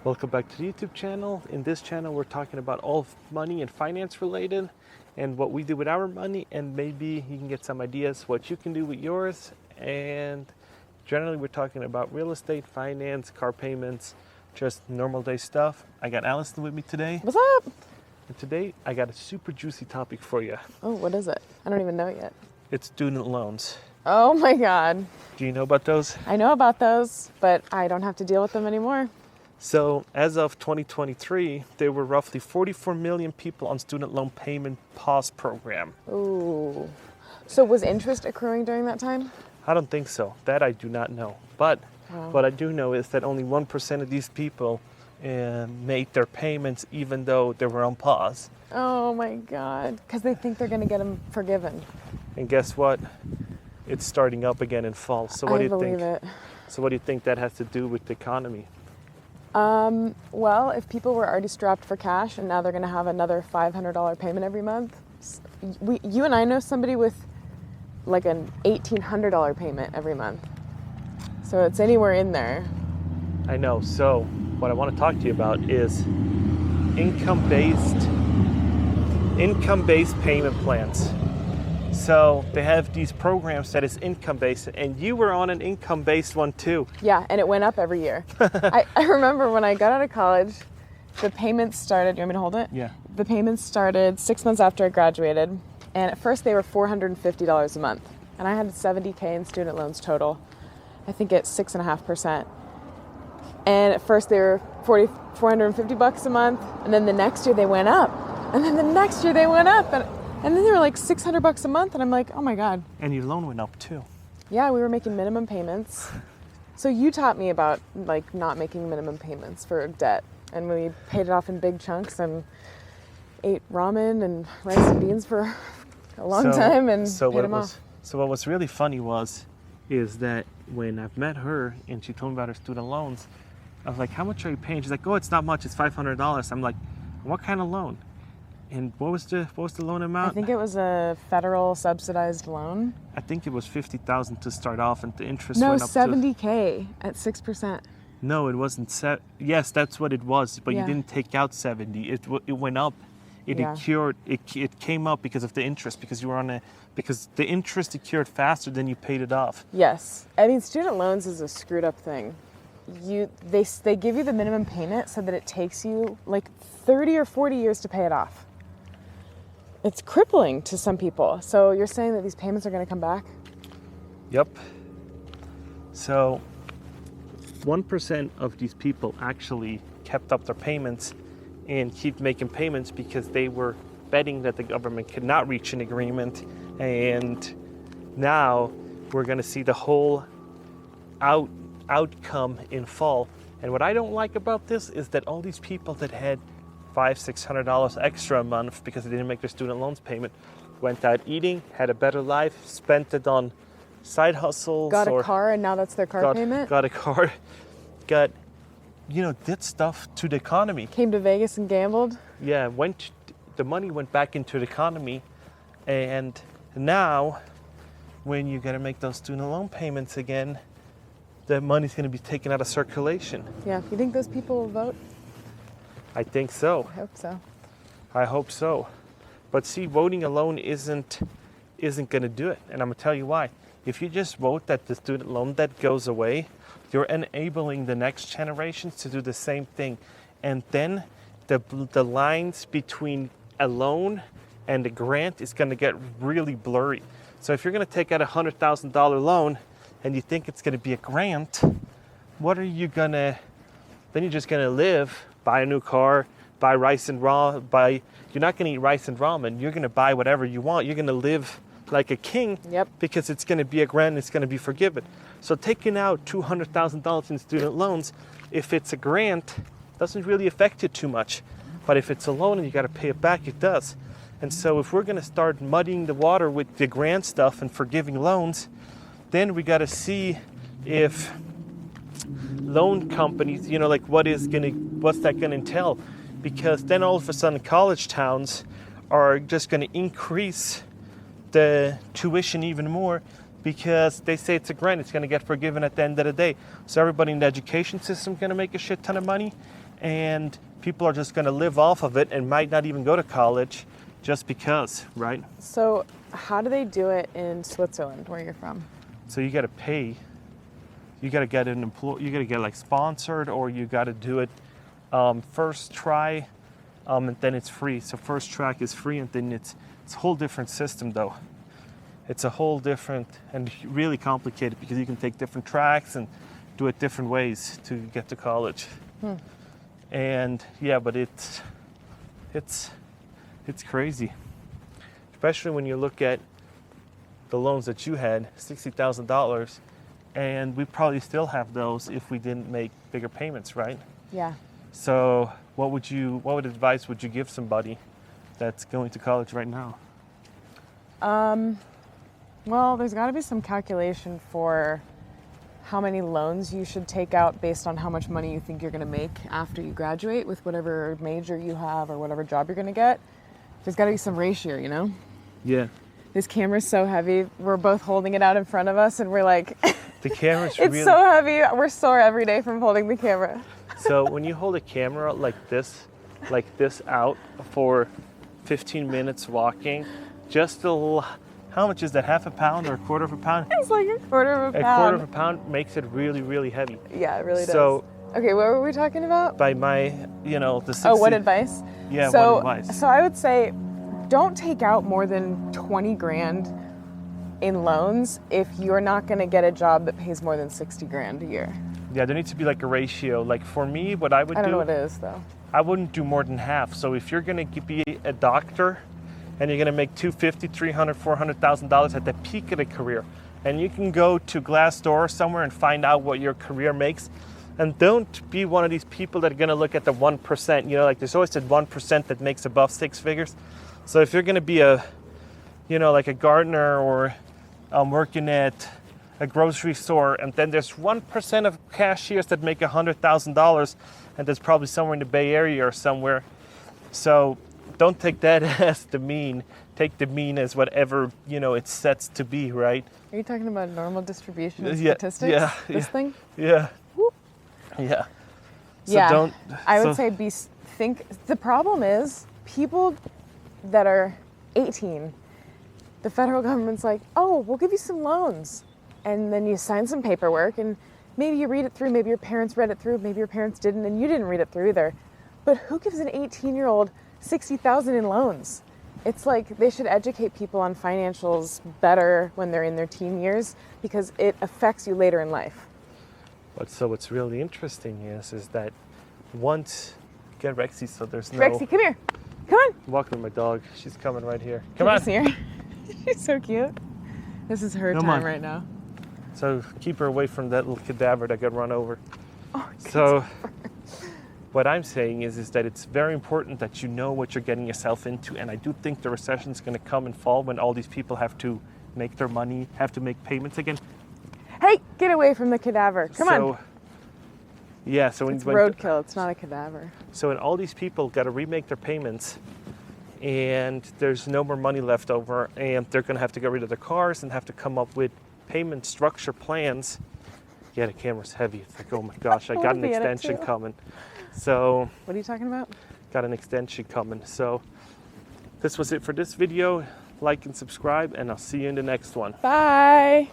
Welcome back to the YouTube channel. In this channel, we're talking about all money and finance related and what we do with our money, and maybe you can get some ideas what you can do with yours. And generally, we're talking about real estate, finance, car payments, just normal day stuff. I got Alison with me today. What's up? And today, I got a super juicy topic for you. Oh, what is it? I don't even know yet. It's student loans. Oh my God. Do you know about those? I know about those, but I don't have to deal with them anymore. So as of 2023, there were roughly 44 million people on student loan payment pause program. Ooh. So was interest accruing during that time? I don't think so. That I do not know. But what I do know is that only 1% of these people made their payments even though they were on pause. Oh my God. Because they think they're going to get them forgiven. And guess what? It's starting up again in fall. So what do you think? I believe it. So what do you think that has to do with the economy? Well, if people were already strapped for cash and now they're going to have another $500 payment every month, you and I know somebody with like an $1,800 payment every month. So it's anywhere in there. I know. So what I want to talk to you about is income-based payment plans. So they have these programs that is income-based, and you were on an income-based one too. Yeah, and it went up every year. I remember when I got out of college, the payments started, you want me to hold it? Yeah. The payments started 6 months after I graduated, and at first they were $450 a month. And I had $70K in student loans total, I think at 6.5%. And at first they were $450 a month, and then the next year they went up. And then the next year they went up, and then they were like $600 a month, and I'm like, oh my God. And your loan went up too. Yeah, we were making minimum payments. So you taught me about like not making minimum payments for debt, and we paid it off in big chunks and ate ramen and rice and beans for a long time and paid them off. So what was really funny is that when I've met her and she told me about her student loans, I was like, how much are you paying? She's like, oh, it's not much, it's $500. I'm like, what kind of loan? And what was the loan amount? I think it was a federal subsidized loan. I think it was $50,000 to start off, and the interest went up to... No, $70K at 6%. No, it wasn't. Yes, that's what it was, but you didn't take out 70. It went up. It came up because of the interest, because the interest accrued faster than you paid it off. Yes. I mean, student loans is a screwed up thing. They give you the minimum payment so that it takes you like 30 or 40 years to pay it off. It's crippling to some people. So you're saying that these payments are going to come back? Yep. So 1% of these people actually kept up their payments and keep making payments because they were betting that the government could not reach an agreement. And now we're going to see the whole outcome in fall. And what I don't like about this is that all these people that had $500-$600 extra a month because they didn't make their student loans payment went out eating, had a better life, spent it on side hustles, got a car, and now that's their car payment. Got a car, did stuff to the economy. Came to Vegas and gambled. Yeah, the money went back into the economy, and now when you got to make those student loan payments again, the money's going to be taken out of circulation. Yeah, you think those people will vote? I think so. I hope so. I hope so. But see, voting alone isn't going to do it. And I'm going to tell you why. If you just vote that the student loan debt goes away, you're enabling the next generations to do the same thing. And then the lines between a loan and a grant is going to get really blurry. So if you're going to take out a $100,000 loan and you think it's going to be a grant, what are you going to... Then you're just going to live, buy a new car, buy rice and ramen. You're not going to eat rice and ramen. You're going to buy whatever you want. You're going to live like a king. Yep. Because it's going to be a grant and it's going to be forgiven. So taking out $200,000 in student loans, if it's a grant, doesn't really affect you too much. But if it's a loan and you got to pay it back, it does. And so if we're going to start muddying the water with the grant stuff and forgiving loans, then we got to see if loan companies, what's that going to entail? Because then all of a sudden college towns are just going to increase the tuition even more because they say it's a grant, it's going to get forgiven at the end of the day. So everybody in the education system is going to make a shit ton of money, and people are just going to live off of it and might not even go to college just because, right? So how do they do it in Switzerland, where you're from? So you got to pay. You got to get an you got to get like sponsored, or you got to do it first try, and then it's free. So first track is free, and then it's a whole different system though. It's a whole different and really complicated because you can take different tracks and do it different ways to get to college. And yeah, but it's crazy, especially when you look at the loans that you had, $60,000, and we probably still have those if we didn't make bigger payments, right? Yeah. So what advice would you give somebody that's going to college right now? Well, there's got to be some calculation for how many loans you should take out based on how much money you think you're going to make after you graduate with whatever major you have or whatever job you're going to get. There's got to be some ratio, you know? Yeah. This camera's so heavy. We're both holding it out in front of us and we're like, The camera's it's really... so heavy. We're sore every day from holding the camera. So when you hold a camera like this out for 15 minutes walking, just a little... How much is that? Half a pound or a quarter of a pound? It's like a quarter of a pound. A quarter of a pound makes it really, really heavy. Yeah, it really does. So, okay, what were we talking about? by my, the 60... Oh, what advice? Yeah, so, what advice? So I would say, don't take out more than 20 grand in loans if you're not going to get a job that pays more than 60 grand a year. Yeah, there needs to be like a ratio. Like for me, what I would do... I don't know what it is, though. I wouldn't do more than half. So if you're going to be a doctor and you're going to make $250,000, $300,000, $400,000 at the peak of the career, and you can go to Glassdoor somewhere and find out what your career makes, and don't be one of these people that are going to look at the 1%. Like there's always that 1% that makes above six figures. So if you're going to be like a gardener or working at a grocery store, and then there's 1% of cashiers that make $100,000, and there's probably somewhere in the Bay Area or somewhere. So don't take that as the mean. Take the mean as whatever, it sets to be, right? Are you talking about normal distribution of Yeah, statistics? yeah, This yeah. thing? Yeah. Whoop. Yeah. So Yeah. I so- would say think. The problem is people that are 18, the federal government's like, oh, we'll give you some loans. And then you sign some paperwork and maybe you read it through, maybe your parents read it through, maybe your parents didn't and you didn't read it through either. But who gives an 18-year-old $60,000 in loans? It's like they should educate people on financials better when they're in their teen years because it affects you later in life. But so what's really interesting is that once get Rexy, so there's no... Rexy, come here. Come on. I'm walking with my dog. She's coming right here. Can Come on. you see her? She's so cute. This is her Come time on. right now. So keep her away from that little cadaver that got run over. Oh, So what I'm saying is that it's very important that you know what you're getting yourself into. And I do think the recession is going to come and fall when all these people have to make their money, have to make payments again. Hey, get away from the cadaver. Come on. Yeah, so It's roadkill. It's not a cadaver. So when all these people got to remake their payments and there's no more money left over and they're going to have to get rid of their cars and have to come up with payment structure plans. Yeah, the camera's heavy. It's like, oh my gosh, I got an extension coming. So What are you talking about? got an extension coming. So this was it for this video. Like and subscribe, and I'll see you in the next one. Bye.